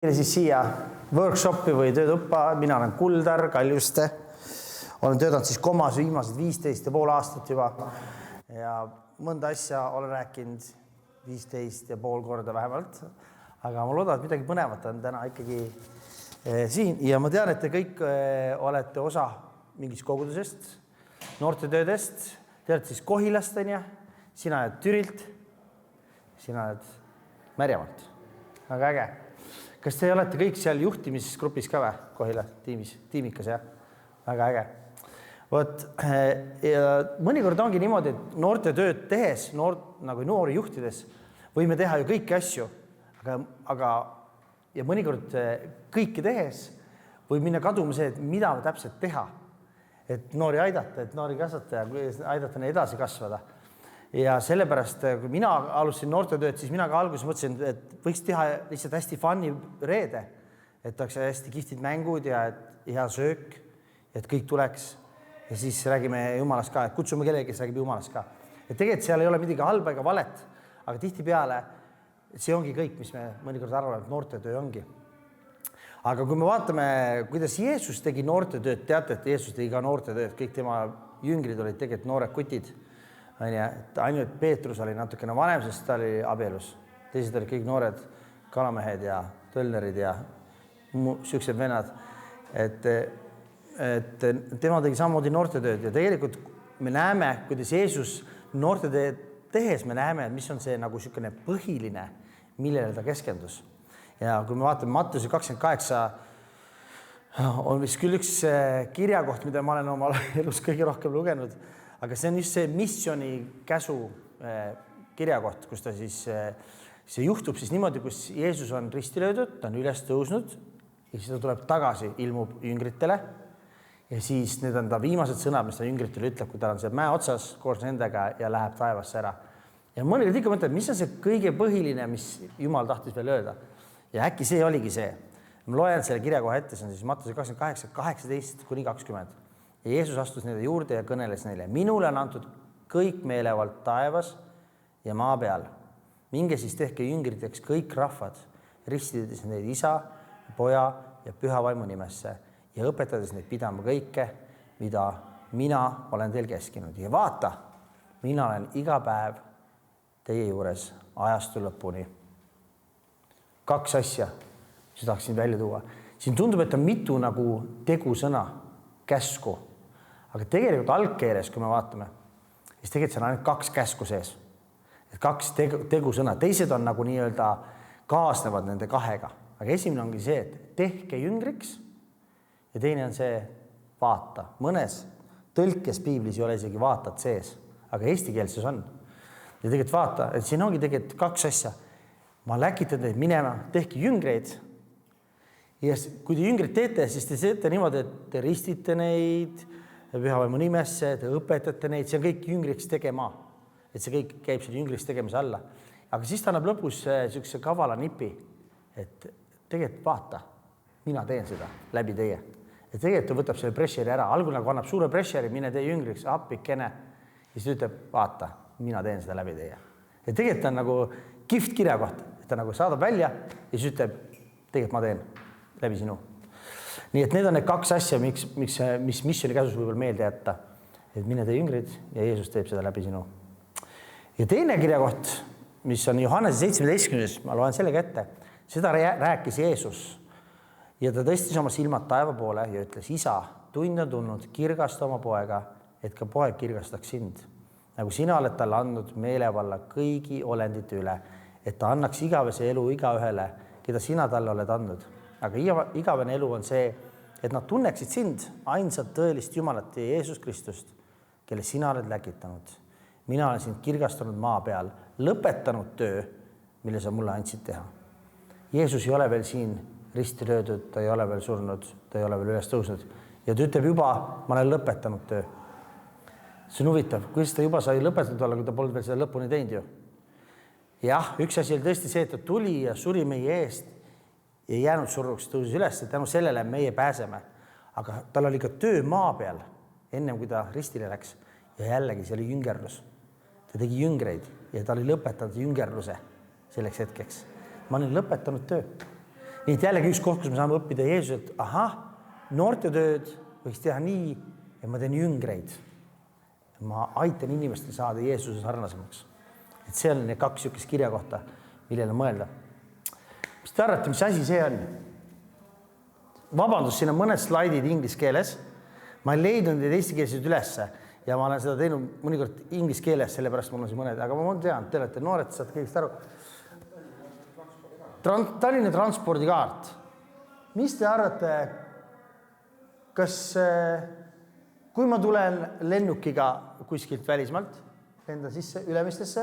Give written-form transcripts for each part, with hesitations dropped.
Siis siia workshopi või töötuppa, mina olen Kuldar Kaljuste, olen töötanud siis Komas viimased 15,5 aastat juba ja mõnda asja olen rääkinud 15,5 korda vähemalt, aga ma loodan, et midagi põnevat on täna ikkagi siin ja ma tean, et te kõik olete osa mingist kogudusest, noortetöödest, te olete siis Kohilast, sina oled Türilt, sina oled Märjamaalt, väga äge. Kas te olete kõik seal juhtimisgrupis ka või? Kohila tiimikas, jah? Väga äge. Mõnikord ongi niimoodi, et noorte tööd tehes, nagu noori juhtides, võime teha ju kõiki asju, ja mõnikord kõiki tehes võib minna kaduma see, et mida täpselt teha, et noori aidata, et noori kasvatada ja aidata neid edasi kasvada. Ja sellepärast, kui mina alustasin noortetööd, siis mina ka alguses mõtlesin, et võiks teha lihtsalt hästi funny reede, et oleks hästi kihvtid mängud ja hea söök, et kõik tuleks ja siis räägime Jumalast ka, et kutsume kellegi, kes räägib Jumalast ka. Et tegelikult seal ei ole midagi halba ega valet, aga tihtipeale see ongi kõik, mis me mõnikord arvame, et noortetöö ongi. Aga kui me vaatame, kuidas Jeesus tegi noortetööd, teate, et Jeesus tegi ka noortetööd, kõik tema jüngrid olid tegelikult noored kutid. Ainult Peetrus oli natukene vanem, sest ta oli abielus. Teised olid kõik noored kalamehed ja tölnerid ja siuksed vennad. Et tema tegi samamoodi noortetööd ja tegelikult me näeme, kuidas Jeesus noortetööd tehes me näeme, mis on see nagu siukene põhiline, millele ta keskendus. Ja kui me vaatame Mattuse 28, on vist küll üks kirjakoht, mida ma olen oma elus kõige rohkem lugenud, aga see on just see missiooni käsu kirjakoht, kus ta siis, see juhtub siis niimoodi, kus Jeesus on risti löödud, ta on üles tõusnud ja siis ta tuleb tagasi, ilmub jüngritele ja siis need on ta viimased sõnad, mis ta jüngritele ütleb, kui ta on see mäe otsas koos nendega ja läheb taevasse ära. Ja mõnikord ikka mõtleb, mis on see kõige põhiline, mis Jumal tahtis veel öelda. Ja äkki see oligi see. Ma loen selle kirjakoha ette, see on siis Mattuse 28, 18-20. Ja Jeesus astus nende juurde ja kõneles neile. Minule on antud kõik meelevald taevas ja maa peal. Minge siis tehke jüngriteks kõik rahvad, ristides neid isa, poja ja püha vaimu nimesse ja õpetades neid pidama kõike, mida mina olen teil keskinud. Ja vaata, mina olen iga päev teie juures ajastu lõpuni. 2 asja, mis tahaksin välja tuua. Siin tundub, et on mitu nagu tegusõna, käsku. Aga tegelikult algkeeles, kui me vaatame, siis tegelikult see on ainult 2 käsku sees. Et 2 tegusõna. Teised on nagu nii-öelda kaasnevad nende 2-ga. Aga esimene ongi see, et tehke jüngriks ja teine on see vaata. Mõnes tõlkes piiblis ei ole isegi vaatat sees, aga eestikeelses on. Ja tegelikult vaata, et siin ongi tegelikult 2 asja. Ma läkitan teid minema, tehke jüngreid. Ja kui te jüngrid teete, siis te teete niimoodi, et te ristite neid pühavaimu nimesse, te õpetate neid, see on kõik jüngriks tegema. Et see kõik käib selle jüngriks tegemise alla. Aga siis ta annab lõpus siukse kavala nipi, et tegelikult vaata, mina teen seda läbi teie. Et tegelikult ta võtab selle pressuri ära. Algul nagu annab suure pressuri, mine tee jüngriks, appikene. Ja siis ütleb, vaata, mina teen seda läbi teie. Et tegelikult on nagu kihvt kirjakoht, et ta nagu saadab välja ja siis ütleb, tegelikult ma teen läbi sinu. Nii et need on need 2 asja, mis missiooni käsus võib meelde jätta. Et mine tee jüngrid ja Jeesus teeb seda läbi sinu. Ja teine kirjakoht, mis on Johannese 17, ma loen sellega ette, seda rääkis Jeesus. Ja ta tõstis oma silmad taeva poole ja ütles, isa, tund on tulnud kirgasta oma poega, et ka poeg kirgastaks sind. Nagu sina oled talle andnud meelevalla kõigi olendite üle, et ta annaks igavese elu igaühele, keda sina talle oled andnud. Aga igavene elu on see, et nad tunneksid sind, ainsat tõelist Jumalat ja Jeesus Kristust, kelle sina oled läkitanud. Mina olen sind kirgastanud maa peal, lõpetanud töö, mille sa mulle andsid teha. Jeesus ei ole veel siin risti löödud, ta ei ole veel surnud, ta ei ole veel üles tõusnud. Ja ta ütleb juba, ma olen lõpetanud töö. See on huvitav, kuidas ta juba sai lõpetatud olla, kui ta polnud veel seda lõpuni teinud ju. Jah, üks asi oli tõesti see, et ta tuli ja suri meie eest ja jäänud surruks, tõusis üles, et tänu sellele meie pääseme. Aga tal oli ka töö maa peal, ennem kui ta ristile läks. Ja jällegi see oli jüngerlus. Ta tegi jüngreid ja ta oli lõpetanud jüngerluse selleks hetkeks. Ma olen lõpetanud töö. Nii et jällegi üks koht, kus me saame õppida Jeesuselt, noortetööd võiks teha nii, et ma teen jüngreid. Ma aitan inimestel saada Jeesuse sarnasemaks. Et see on need 2 sihukest kirja kohta, millele mõelda. Mis te arvate, mis asi see on? Vabandus, siin on mõned slaidid inglise keeles. Ma ei leidnud neid eesti keelseid ülesse ja ma olen seda teinud mõnikord inglise keeles, sellepärast mul on siin mõned, aga ma tean, te olete noored, saate kõigest aru. Tallinna transpordikaart. Mis te arvate, kas kui ma tulen lennukiga kuskilt välismaalt, lendan sisse Ülemistesse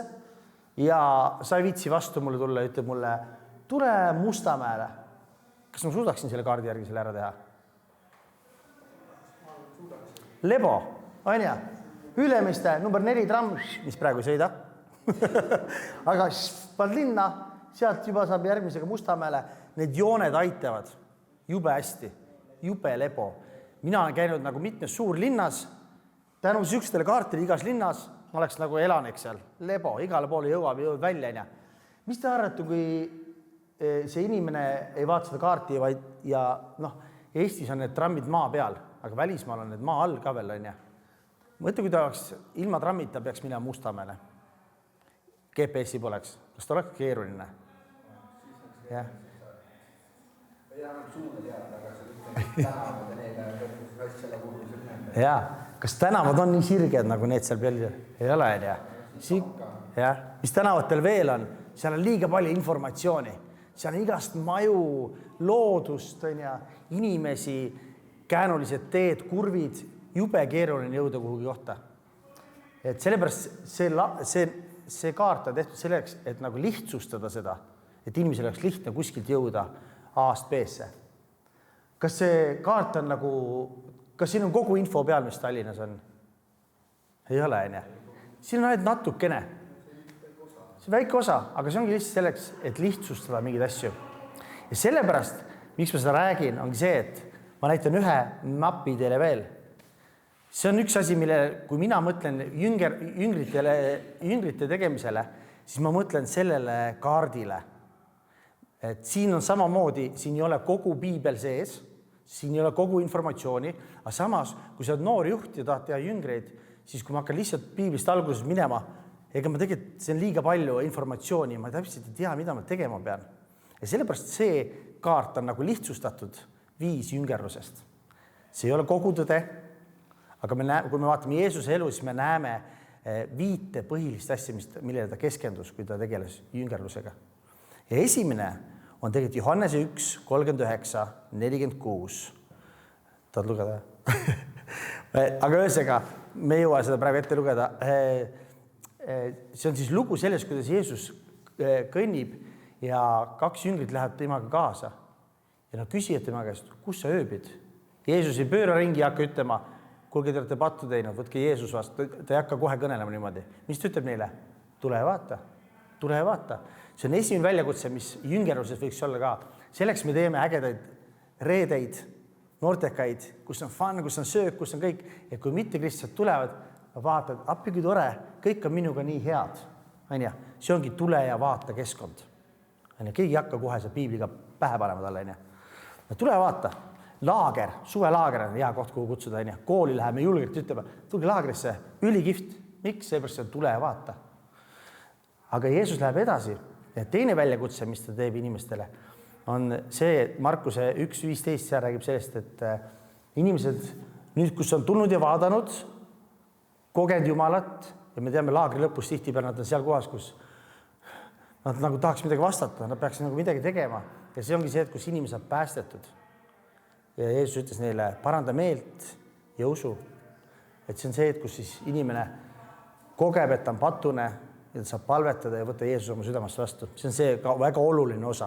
ja sa ei viitsi vastu mulle tulla ja ütleb mulle, tule Mustamäele. Kas ma suudaksin selle kaardi järgi selle ära teha? Lebo, on ja? Ülemiste, number 4 tramm, mis praegu ei sõida. Aga paned linna, sealt juba saab järgmisega Mustamäele. Need jooned aitavad jube hästi, jube lebo. Mina olen käinud nagu mitmes suur linnas, tänu sihukestele kaartile igas linnas, ma oleks nagu elanik seal. Lebo, igale poole jõuab välja. Mis te arvate, kui see inimene ei vaata seda kaarti ja Eestis on need trammid maa peal, aga välismaal on need maa all ka veel, on ja. Mõtle, kui ta oleks ilma trammita peaks minema Mustamäele. GPS-i poleks. Kas ta oleks keeruline? Jah. Jaa. Kas tänavad on nii sirged, nagu need seal peal ei ole, ja? Mis tänavatel veel on? Seal on liiga palju informatsiooni. Seal on igast maju, loodust, inimesi, käänulised teed, kurvid, jube keeruline jõuda kuhugi kohta. Et sellepärast see kaart on tehtud selleks, et nagu lihtsustada seda, et inimesel oleks lihtne kuskilt jõuda A-st B-sse. Kas see kaart on nagu, kas siin on kogu info peal, mis Tallinnas on? Ei ole, on ja? Siin on ainult natukene. See väike osa, aga see ongi lihtsalt selleks, et lihtsustada mingeid asju. Ja sellepärast, miks ma seda räägin, ongi see, et ma näitan ühe mapi teile veel. See on üks asi, mille, kui mina mõtlen jüngrite tegemisele, siis ma mõtlen sellele kaardile. Et siin on samamoodi, siin ei ole kogu piibel sees, siin ei ole kogu informatsiooni, aga samas, kui sa oled noor juht ja tahad teha jüngreid, siis kui ma hakkan lihtsalt piiblist alguses minema, ega ma tegelikult, see on liiga palju informatsiooni, ma täpselt ei tea, mida ma tegema pean. Ja sellepärast see kaart on nagu lihtsustatud viis jüngerlusest. See ei ole kogu tõde, aga kui me vaatame Jeesuse elu, siis me näeme 5 põhilist asja, millele ta keskendus, kui ta tegeles jüngerlusega. Ja esimene on tegelikult Johannese 1, 39, 46. Tahad lugeda? Aga ühesõnaga, me ei jõua seda praegu ette lugeda. See on siis lugu sellest, kuidas Jeesus kõnnib ja 2 jüngrit lähevad temaga kaasa. Ja nad küsivad tema käest, kus sa ööbid? Jeesus ei pööra ringi ja hakka ütlema, kuulge, te olete pattu teinud, võtke Jeesus vastu. Ta ei hakka kohe kõnelema niimoodi. Mis ta ütleb neile? Tule ja vaata. Tule ja vaata. See on esimene väljakutse, mis jüngeruses võiks olla ka. Selleks me teeme ägedaid reedeid, noortekaid, kus on fun, kus on söök, kus on kõik. Ja kui mitte kristlased tulevad, vaatad, appi kui tore, kõik on minuga nii head. See ongi tule ja vaata keskkond. Keegi ei hakka kohe see piibliga pähe panema talle. Tule ja vaata. Laager, suvelaager on hea koht, kuhu kutsuda. Kooli läheme julgelt ütlema, tulge laagrisse, ülikiht. Miks? Seepärast see tule ja vaata. Aga Jeesus läheb edasi. Ja teine väljakutse, mis ta teeb inimestele, on see, Markuse 1.15 seal räägib sellest, et inimesed nüüd, kus on tulnud ja vaadanud, kogenud Jumalat, ja me teame laagri lõpus tihtipeale, nad on seal kohas, kus nad nagu tahaks midagi vastata, nad peaks nagu midagi tegema. Ja see ongi see, et kus inimene saab päästetud. Ja Jeesus ütles neile, paranda meelt ja usu. Et see on see, et kus siis inimene kogeb, et ta on patune, ja ta saab palvetada ja võtta Jeesus oma südamast vastu. See on see ka väga oluline osa.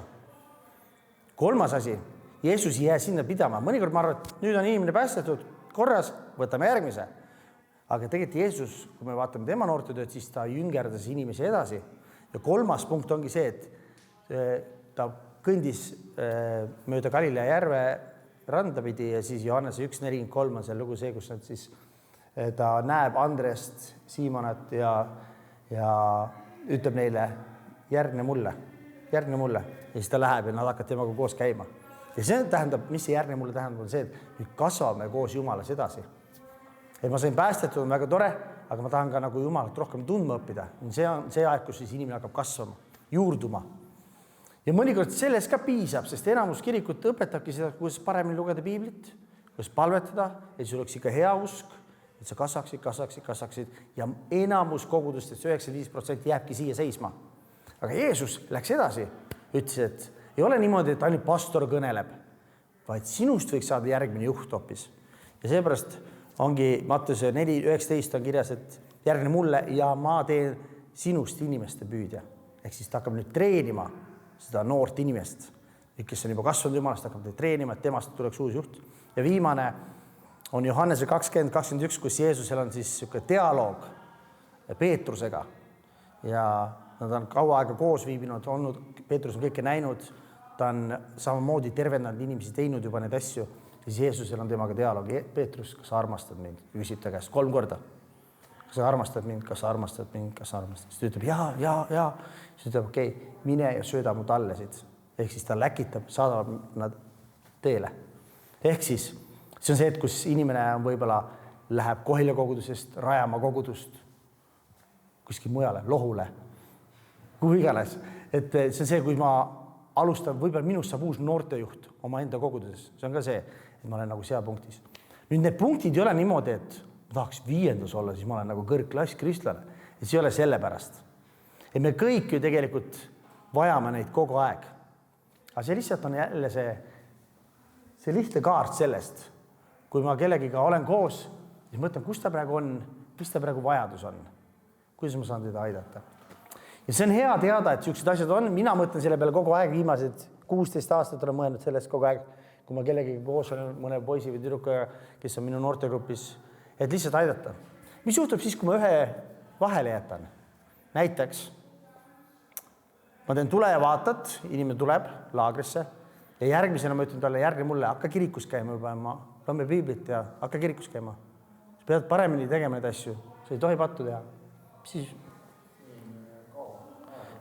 3. asi, Jeesus ei jää sinna pidama. Mõnikord ma arvan, et nüüd on inimene päästetud, korras, võtame järgmise. Aga tegelikult Jeesus, kui me vaatame tema noortetööd, siis ta jüngerdas inimesi edasi. Ja 3. punkt ongi see, et ta kõndis mööda Galilea järve randa pidi ja siis Johannese 1.43 on see lugu see, kus ta näeb Andrest, Siimonat ja ütleb neile, järgne mulle. järgne mulle. Ja siis ta läheb ja nad hakkavad temaga koos käima. Ja see tähendab, mis see järgne mulle tähendab, on see, et nüüd kasvame koos Jumalas edasi. Et ma sain päästetud, on väga tore, aga ma tahan ka nagu Jumalat rohkem tundma õppida. See on see aeg, kus siis inimene hakkab kasvama, juurduma. Ja mõnikord selles ka piisab, sest enamus kirikut õpetabki seda, kuidas paremini lugeda piiblit, kuidas palvetada, et sul oleks ikka hea usk, et sa kasvaksid ja enamus kogudustest 95% jääbki siia seisma. Aga Jeesus läks edasi, ütles, et ei ole niimoodi, et ainult pastor kõneleb, vaid sinust võiks saada järgmine juht hoopis. Ja seepärast ongi Matteuse 4:19 on kirjas, et järgne mulle ja ma teen sinust inimeste püüdja. Ehk siis ta hakkab nüüd treenima seda noort inimest, kes on juba kasvanud Jumalast, hakkab neid treenima, et temast tuleks uus juht. Ja viimane on Johannese 20:21, kus Jeesusel on siis niisugune dialoog Peetrusega ja nad on kaua aega koos viibinud, olnud, Peetrus on kõike näinud, ta on samamoodi tervendanud inimesi, teinud juba neid asju, siis Jeesusel on temaga dialoog. Peetrus, kas sa armastad mind? Küsib ta käest 3 korda. Kas sa armastad mind? Kas sa armastad mind? Kas sa armastad? Siis ta ütleb ja. Siis ütleb, okei, mine ja sööda mu tallesid. Ehk siis ta läkitab, saadab nad teele. Ehk siis see on see, et kus inimene on võib-olla läheb Kohila kogudusest, Rajamaa kogudust, kuskil mujale, Lohule, kuhu iganes. Et see on see, kui ma alustan, võib-olla minust saab uus noortejuht oma enda koguduses. See on ka see, et ma olen nagu seal punktis. Nüüd need punktid ei ole niimoodi, et ma tahaks 5. olla, siis ma olen nagu kõrgklass kristlane. Et see ei ole selle pärast. Et me kõik ju tegelikult vajame neid kogu aeg. Aga see lihtsalt on jälle see lihtne kaart sellest, kui ma kellegiga olen koos, siis mõtlen, kus ta praegu on, mis ta praegu vajadus on, kuidas ma saan teda aidata. Ja see on hea teada, et sellised asjad on. Mina mõtlen selle peale kogu aeg, viimased 16 aastat olen mõelnud sellest kogu aeg, kui ma kellegiga koos olen, mõne poisi või tüdrukaga, kes on minu noortegrupis, et lihtsalt aidata. Mis juhtub siis, kui ma ühe vahele jätan? Näiteks, ma teen tule ja vaatat, inimene tuleb laagrisse ja järgmisena ma ütlen talle, järgne mulle, hakka kirikus käima juba, ma loeme piiblit ja hakka kirikus käima. Sa pead paremini tegema neid asju, sa ei tohi pattu teha. Siis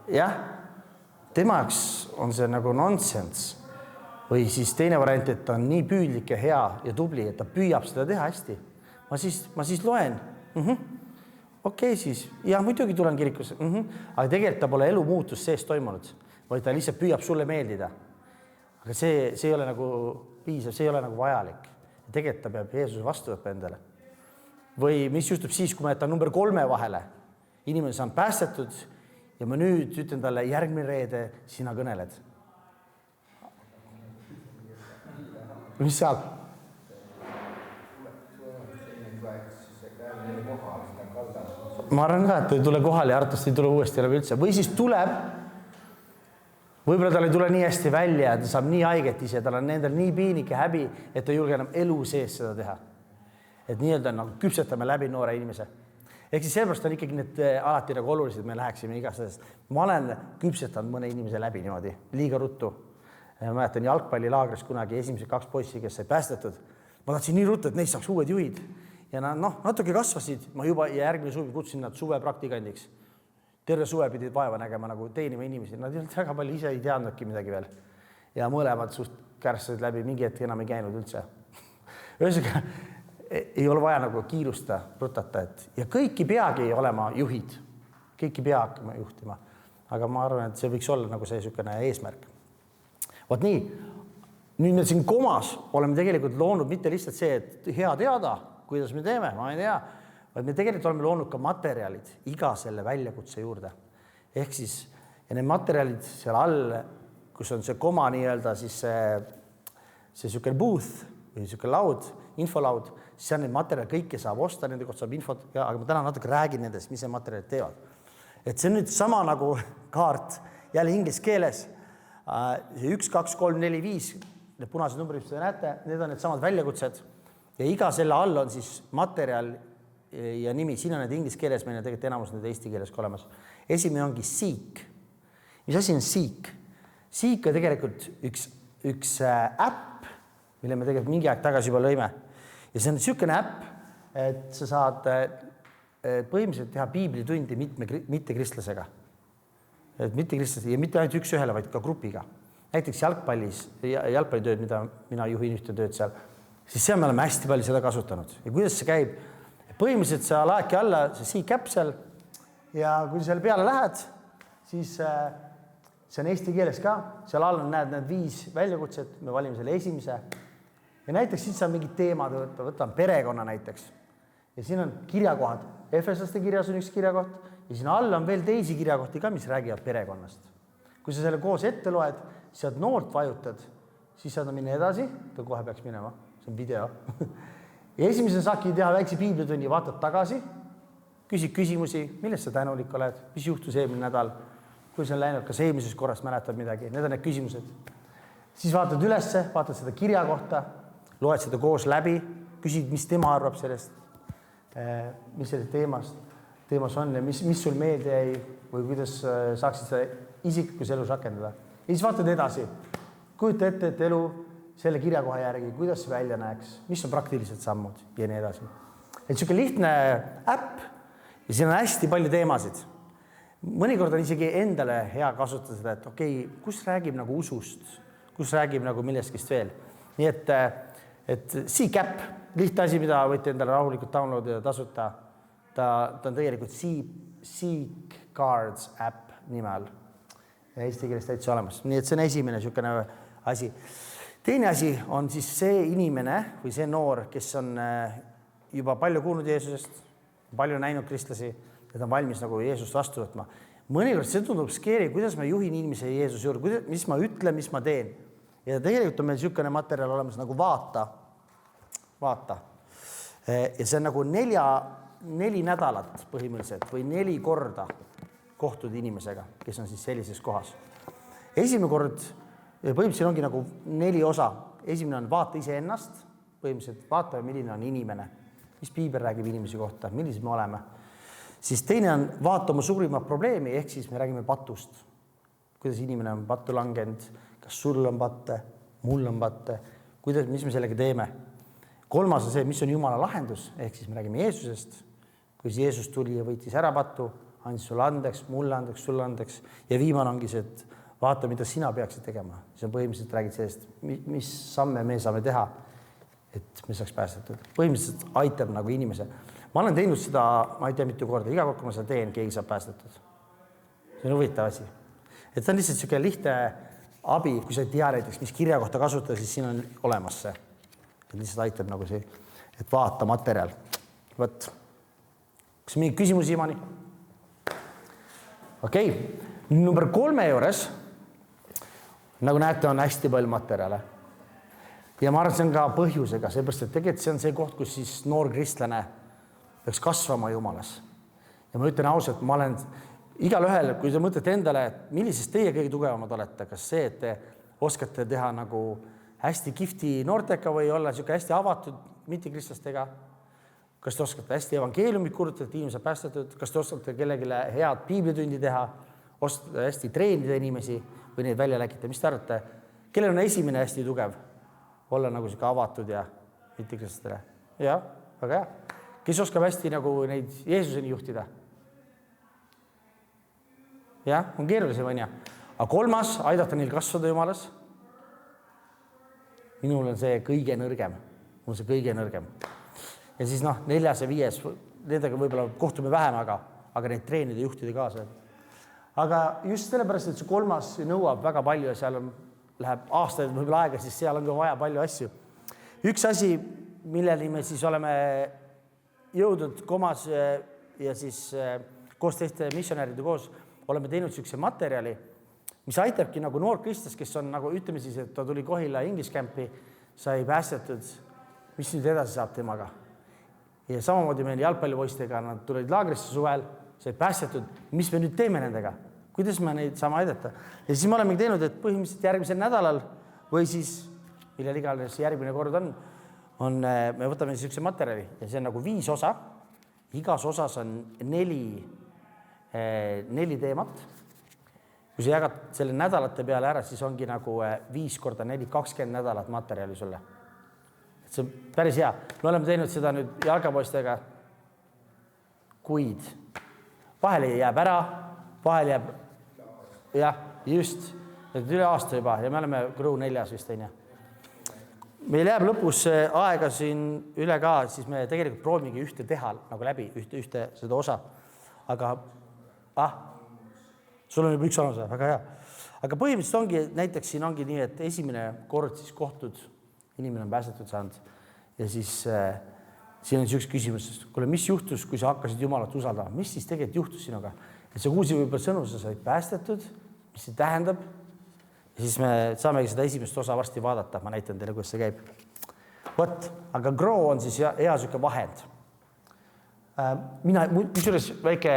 jah, tema jaoks on see nagu nonsense. Või siis teine variant, et ta on nii püüdlik ja hea ja tubli, et ta püüab seda teha hästi. Ma siis loen. Okei, siis. Ja muidugi tulen kirikusse. Aga tegelikult ta pole elu muutus sees toimunud, vaid ta lihtsalt püüab sulle meeldida. Aga see ei ole nagu piisav, see ei ole nagu vajalik. Tegelikult ta peab Jeesuse vastu võtma endale. Või mis juhtub siis, kui ma jätan number 3 vahele? Inimene saan päästetud ja ma nüüd ütlen talle järgmine reede, sina kõneled. Mis saab? Ma arvan ka, et ta ei tule kohale ja arvatavasti ei tule uuesti jälle üldse. Või siis tuleb, võib-olla tal ei tule nii hästi välja, ta saab nii haiget ise, tal on endal nii piinik ja häbi, et ta ei julge enam elu sees seda teha. Et nii-öelda nagu küpsetame läbi noore inimese. Ehk siis sellepärast on ikkagi need alati nagu olulised, me läheksime igasest. Ma olen küpsetanud mõne inimese läbi niimoodi, liiga ruttu. Ma mäletan jalgpallilaagris kunagi esimesed 2 poissi, kes sai päästetud. Ma tahtsin nii ruttu, et neist saaks uued juhid. Ja natuke kasvasid, ma juba järgmine suvi kutsusin nad suve praktikandiks. Terve suve pidid vaeva nägema nagu teenima inimesi. Nad ei olnud väga palju ise ei teadnudki midagi veel. Ja mõlemad suht kärsasid läbi, mingi hetk enam ei käinud üldse. Ühesõnaga, ei ole vaja nagu kiirusta, rutata. Ja kõiki peagi olema juhid. Kõiki pea hakkama juhtima. Aga ma arvan, et see võiks olla nagu see niisugune eesmärk. Vot nii, nüüd me siin komas oleme tegelikult loonud mitte lihtsalt see, et hea teada, kuidas me teeme, ma ei tea, vaid me tegelikult oleme loonud ka materjalid iga selle väljakutse juurde. Ehk siis, ja need materjalid seal all, kus on see koma nii-öelda, siis see niisugune booth või niisugune laud, infolaud, siis on need materjalid, kõike saab osta, nende kohta saab infot, aga ma täna natuke räägin nendest, mis need materjalid teevad. Et see on nüüd sama nagu kaart, jälle inglise keeles, 1, 2, 3, 4, 5, need punased numbrid, mis te näete, need on need samad väljakutsed ja iga selle all on siis materjal ja nimi, siin on need inglise keeles, meil on tegelikult enamus need eesti keeles ka olemas. Esimene ongi Seek. Mis asi on Seek? Seek on tegelikult üks äpp, mille me tegelikult mingi aeg tagasi juba lõime. Ja see on niisugune äpp, et sa saad põhimõtteliselt teha piiblitundi mitte kristlasega. et mitte kristlased ja mitte ainult üks ühele, vaid ka grupiga. Näiteks jalgpallitööd, mida mina juhin ühte tööd seal, siis seal me oleme hästi palju seda kasutanud. Ja kuidas see käib? Põhimõtteliselt sa laedki alla see C-capsule ja kui selle peale lähed, siis see on eesti keeles ka. Seal all näed need 5 väljakutset, me valime selle esimese. Ja näiteks siis on mingid teemad, võtame perekonna näiteks. Ja siin on kirjakohad. Efeslaste kirjas on üks kirjakoht ja siin all on veel teisi kirjakohti ka, mis räägivad perekonnast. Kui sa selle koos ette loed, sealt noort vajutad, siis saad minna edasi, ta kohe peaks minema, see on video. Ja esimesena saadki teha väikse piiblitunni, vaatad tagasi, küsid küsimusi, millest sa tänulik oled, mis juhtus eelmine nädal, kui see on läinud, kas eelmises korras mäletad midagi, need on need küsimused. Siis vaatad ülesse, vaatad seda kirja kohta, loed seda koos läbi, küsid, mis tema arvab sellest, mis sellest teemas on ja mis sul meelde jäi või kuidas saaksid seda isiklikus elus rakendada. Ja siis vaatad edasi, kujuta ette, et elu selle kirjakoha järgi, kuidas see välja näeks, mis on praktilised sammud ja nii edasi. Et selline lihtne äpp ja siin on hästi palju teemasid. Mõnikord on isegi endale hea kasutada seda, et okei, kus räägib nagu usust, kus räägib nagu milleskist veel. Nii et C-Cap, lihtne asi, mida võite endale rahulikult downloadida tasuta. Ta on tegelikult C-Cards äpp nimel. Eesti keeles täitsa olemas. Nii et see on esimene niisugune asi. Teine asi on siis see inimene või see noor, kes on juba palju kuulnud Jeesusest, palju näinud kristlasi, et on valmis nagu Jeesust vastu võtma. Mõnikord see tundub skeeri, kuidas ma juhin inimese Jeesus juurde, mis ma ütlen, mis ma teen. Ja tegelikult on meil niisugune materjal olemas nagu vaata. Ja see on nagu 4 nädalat põhimõtteliselt või 4 korda kohtud inimesega, kes on siis sellises kohas. Esimene kord, põhimõtteliselt ongi nagu 4 osa. Esimene on vaata ise ennast, põhimõtteliselt vaata, milline on inimene, mis piibel räägib inimese kohta, millised me oleme. Siis teine on vaata oma suurimat probleemi, ehk siis me räägime patust. Kuidas inimene on pattu langenud, kas sul on patte, mul on patte, mis me sellega teeme. Kolmas on see, mis on Jumala lahendus, ehk siis me räägime Jeesusest, kui Jeesus tuli ja võitis ära pattu, andis sulle andeks, mulle andeks, sulle andeks. Ja viimane ongi see, et vaata, mida sina peaksid tegema. See on põhimõtteliselt räägid sellest, mis samme me saame teha, et me saaks päästetud. Põhimõtteliselt aitab nagu inimese. Ma olen teinud seda, ma ei tea mitu korda, iga kord, kui ma seda teen, keegi saab päästetud. See on huvitav asi. Et see on lihtsalt niisugune lihtne abi, kui sa ei tea näiteks, mis kirja kohta kasutada, siis siin on olemas see. Et lihtsalt aitab nagu see, et vaata materjal. Võt. Kas mingi küsimus Imani? Okei. Number 3 juures, nagu näete, on hästi palju materjale. Ja ma arvan, see on ka põhjusega, seepärast, et tegelikult see on see koht, kus siis noor kristlane peaks kasvama Jumalas. Ja ma ütlen ausalt, ma olen igal ühel, kui te mõtlete endale, et millisest teie kõige tugevamad olete, kas see, et te oskate teha nagu hästi kihvti noorteka või olla niisugune hästi avatud mittekristlastega, kas te oskate hästi evangeeliumit kuulutada, et inimesed päästetud, kas te oskate kellelegi head piiblitundi teha, oskate hästi treenida inimesi või neid välja läkita, mis te arvate? Kellel on esimene hästi tugev? Olla nagu niisugune avatud ja mittekristlastele. Jah, väga hea. Kes oskab hästi nagu neid Jeesuseni juhtida? Jah, on keerulisem, on ja. Aga 3, aidata neil kasvada Jumalas. Minul on see kõige nõrgem. Mul on see kõige nõrgem. Ja siis 4 ja 5, nendega võib-olla kohtume vähem, aga neid treenida juhtida kaasa. Aga just sellepärast, et see 3 nõuab väga palju ja seal läheb aastaid võib-olla aega, siis seal on ka vaja palju asju. Üks asi, milleni me siis oleme jõudnud komas ja siis koos teiste missionäride koos oleme teinud niisuguse materjali, mis aitabki nagu noor kristlas, kes on nagu, ütleme siis, et ta tuli Kohila English Campi, sai päästetud, mis nüüd edasi saab temaga. Ja samamoodi meil jalgpallipoistega, nad tulid laagrisse suvel, sai päästetud, mis me nüüd teeme nendega, kuidas me neid saame aidata. Ja siis me oleme teinud, et põhimõtteliselt järgmisel nädalal või siis, millel igales järgmine kord on me võtame niisuguse materjali ja see on nagu 5 osa. Igas osas on 4 teemat. Kui sa jagad selle nädalate peale ära, siis ongi nagu 5 korda 4, 20 nädalat materjali sulle. Et see on päris hea. Me oleme teinud seda nüüd jalgapoistega, kuid vahel jääb ära, vahel jääb jah, just, et üle aasta juba ja me oleme Grow 4 vist on. Meil jääb lõpus aega siin üle ka, siis me tegelikult proovimegi ühte teha nagu läbi, ühte seda osa. Aga, sul on juba üks osa, väga hea. Aga põhimõtteliselt ongi, näiteks siin ongi nii, et esimene kord siis kohtud, inimene on päästetud saanud ja siis siin on üks küsimus, kuule, mis juhtus, kui sa hakkasid Jumalat usaldama, mis siis tegelikult juhtus sinuga? Et sa kuulsid võib-olla sõnu, sa said päästetud, mis see tähendab? Ja siis me saamegi seda esimest osa varsti vaadata, ma näitan teile, kuidas see käib. Võt, aga Grow on siis hea süke vahend. Mina, kusjuures väike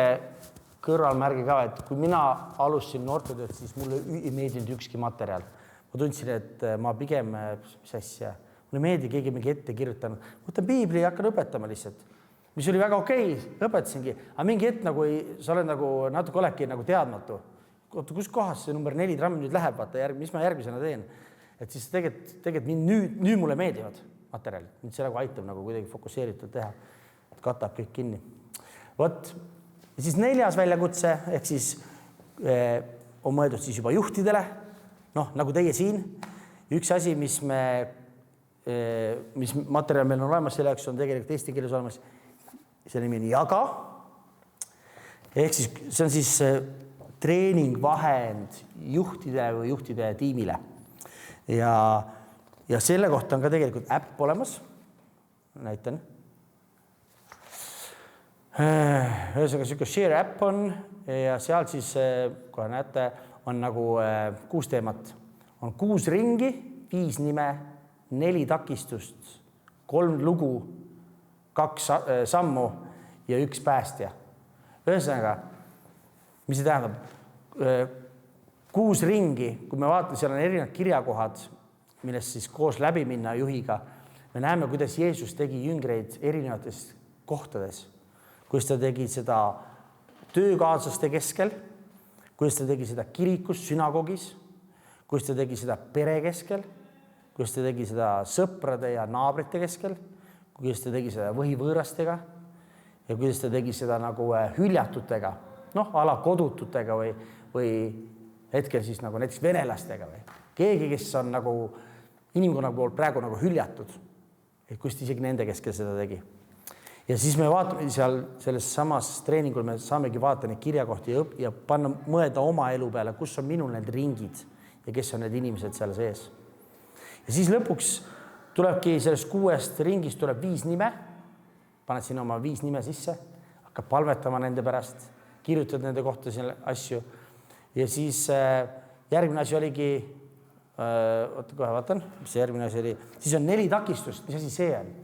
kõrvalmärgi ka, et kui mina alustasin noortetööd, siis mulle ei meeldinud ükski materjal. Ma tundsin, et ma pigem, mis asja, mulle ei meeldi, keegi mingi ette kirjutanud. Võtan piibli ja hakkan õpetama lihtsalt. Mis oli väga okei, õpetasingi. Aga mingi ett nagu sa oled nagu natuke oledki nagu teadmatu. Oota, kus kohas see number 4 trammi nüüd läheb, vaata, mis ma järgmisena teen. Et siis tegelikult nüüd mulle meeldivad materjalid. Nüüd see nagu aitab nagu kuidagi fokusseeritud teha. Et katab kõik kinni. Võt. Ja siis 4. väljakutse, ehk siis on mõeldud siis juba juhtidele, nagu teie siin. Üks asi, mis materjal meil on olemas, selleks on tegelikult eesti keeles olemas, see nimi on jaga. Ehk siis see on siis treeningvahend juhtidele või juhtide tiimile. Ja selle kohta on ka tegelikult äpp olemas. Näitan. Ühesõnaga siuke share äpp on ja seal siis, kohe näete, on nagu 6 teemat. On 6 ringi, 5 nime, 4 takistust, 3 lugu, 2 sammu ja 1 päästja. Ühesõnaga, mis see tähendab? 6 ringi, kui me vaatame, seal on erinevad kirjakohad, millest siis koos läbi minna juhiga. Me näeme, kuidas Jeesus tegi jüngreid erinevates kohtades. Kuidas ta tegi seda töökaaslaste keskel, kuidas ta tegi seda kirikus, sünagogis, kuidas ta tegi seda pere keskel, kuidas ta tegi seda sõprade ja naabrite keskel, kuidas ta tegi seda võhivõõrastega ja kuidas ta tegi seda nagu hüljatutega, ala kodututega või hetkel siis nagu näiteks venelastega või keegi, kes on nagu inimkonna poolt praegu nagu hüljatud, et kuidas ta isegi nende keskel seda tegi. Ja siis me vaatame seal selles samas treeningul, me saamegi vaata neid kirjakohti ja panna mõelda oma elu peale, kus on minul need ringid ja kes on need inimesed seal sees. Ja siis lõpuks tulebki sellest 6 ringist tuleb 5 nime, paned sinna oma 5 nime sisse, hakkab palvetama nende pärast, kirjutad nende kohta selle asju ja siis järgmine asi oligi, kohe vaatan, mis see järgmine asi oli, siis on 4 takistust, mis asi see on?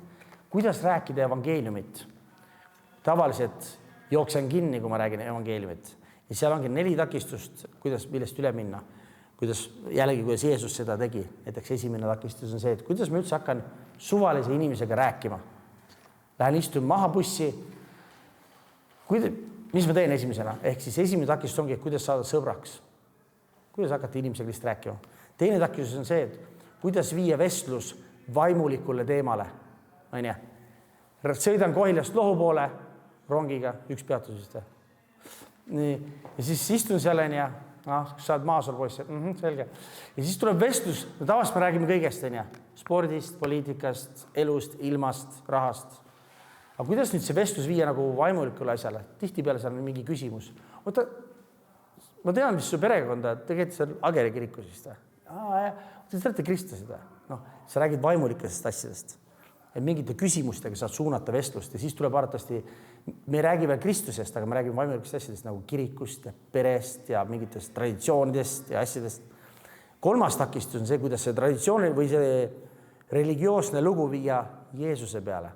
Kuidas rääkida evangeeliumit? Tavaliselt jooksen kinni, kui ma räägin evangeeliumit. Ja seal ongi 4 takistust, millest üle minna. Kuidas Jeesus seda tegi. Näiteks esimene takistus on see, et kuidas ma üldse hakkan suvalise inimesega rääkima. Lähen istun maha bussi. Mis ma teen esimesena? Ehk siis esimene takistus ongi, et kuidas saada sõbraks. Kuidas hakata inimesega lihtsalt rääkima. Teine takistus on see, et kuidas viia vestlus vaimulikule teemale. Sõidan Kohilast Lohu poole rongiga, 1 peatusest. Nii. Ja siis istun seal ja saad maasol poisse. Selge. Ja siis tuleb vestlus. Tavaliselt me räägime kõigest, spordist, poliitikast, elust, ilmast, rahast. Aga kuidas nüüd see vestlus viia nagu vaimulikule asjale? Tihtipeale seal on mingi küsimus. Oota, ma tean, mis su perekonda, tegelikult see on Ageri kirikusist. Te olete kristlased. Sa räägid vaimulikest asjadest. Ja mingite küsimustega saad suunata vestlust ja siis tuleb arvatavasti, me räägime Kristusest, aga me räägime vaimulikest asjadest nagu kirikust ja perest ja mingitest traditsioonidest ja asjadest. 3. takistus on see, kuidas see traditsioon või see religioosne lugu viia Jeesuse peale.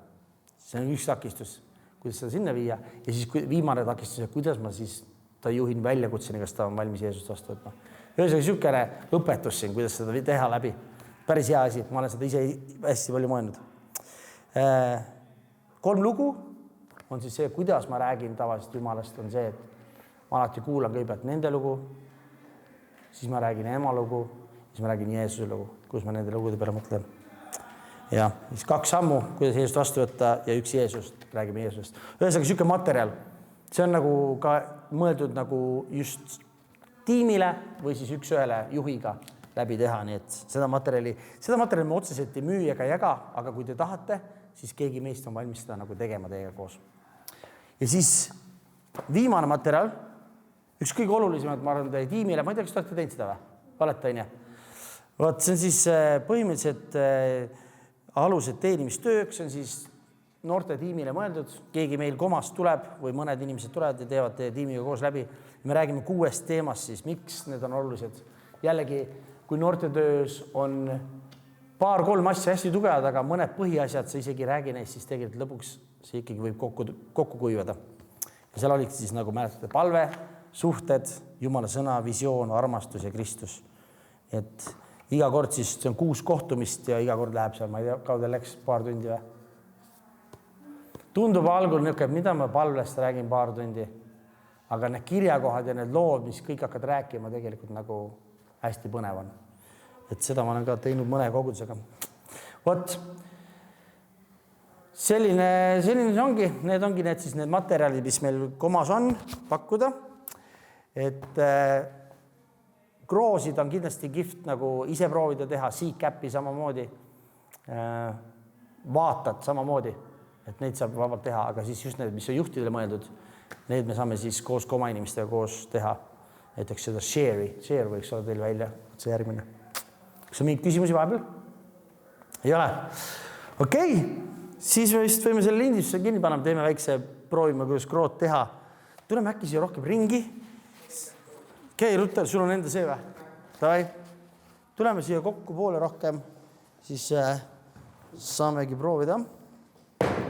See on 1 takistus, kuidas seda sinna viia ja siis viimane takistus, kuidas ma siis ta juhin väljakutseni, kas ta on valmis Jeesust vastu võtma. Ühesõnaga sükene õpetus siin, kuidas seda teha läbi. Päris hea asi, ma olen seda ise hästi palju mõelnud. 3 lugu on siis see, kuidas ma räägin tavaliselt Jumalast, on see, et ma alati kuulan kõigepealt nende lugu, siis ma räägin ema lugu, siis ma räägin Jeesuse lugu, kus ma nende lugude peale mõtlen. Ja siis 2 sammu, kuidas Jeesust vastu võtta ja 1 Jeesust, räägime Jeesusest. Ühesõnaga siuke materjal, see on nagu ka mõeldud nagu just tiimile või siis üks-ühele juhiga läbi teha, nii et seda materjali me otseselt ei müü ega jaga, aga kui te tahate, siis keegi meist on valmis seda nagu tegema teiega koos. Ja siis viimane materjal, üks kõige olulisemad, ma arvan, teie tiimile, ma ei tea, kas te olete teinud seda või? Olete, on ju? Vot see on siis põhimõtteliselt alused teenimistööks, see on siis noorte tiimile mõeldud, keegi meil komast tuleb või mõned inimesed tulevad ja teevad teie tiimiga koos läbi. Me räägime 6 teemast siis, miks need on olulised. Jällegi, kui noortetöös on 2-3 asja hästi tugevad, aga mõned põhiasjad, sa isegi räägi neist, siis tegelikult lõpuks see ikkagi võib kokku kuivada. Ja seal olid siis, nagu mäletate, palve, suhted, Jumala sõna, visioon, armastus ja Kristus. Et iga kord siis, see on 6 kohtumist ja iga kord läheb seal, ma ei tea, kaudel läks paar tundi või? Tundub algul niisugune, mida ma palvest räägin paar tundi, aga need kirjakohad ja need lood, mis kõik hakkad rääkima, tegelikult nagu hästi põnev on. Et seda ma olen ka teinud mõne kogudusega. Vot, selline see ongi, need ongi need materjalid, mis meil komas on pakkuda. Et groosid on kindlasti kihvt nagu ise proovida teha, C-capi samamoodi, vaatad samamoodi. Et neid saab vabalt teha, aga siis just need, mis on juhtidele mõeldud, need me saame siis koos oma inimestega koos teha. Näiteks seda share võiks olla teil välja, see järgmine. Kas on mingid küsimusi vahepeal? Ei ole? Okei, siis me vist võime selle lindistuse kinni panna, teeme väikse, proovime, kuidas groot teha. Tuleme äkki siia rohkem ringi. Okei, Rutter, sul on enda see või? Tavai. Tuleme siia kokku poole rohkem, siis saamegi proovida.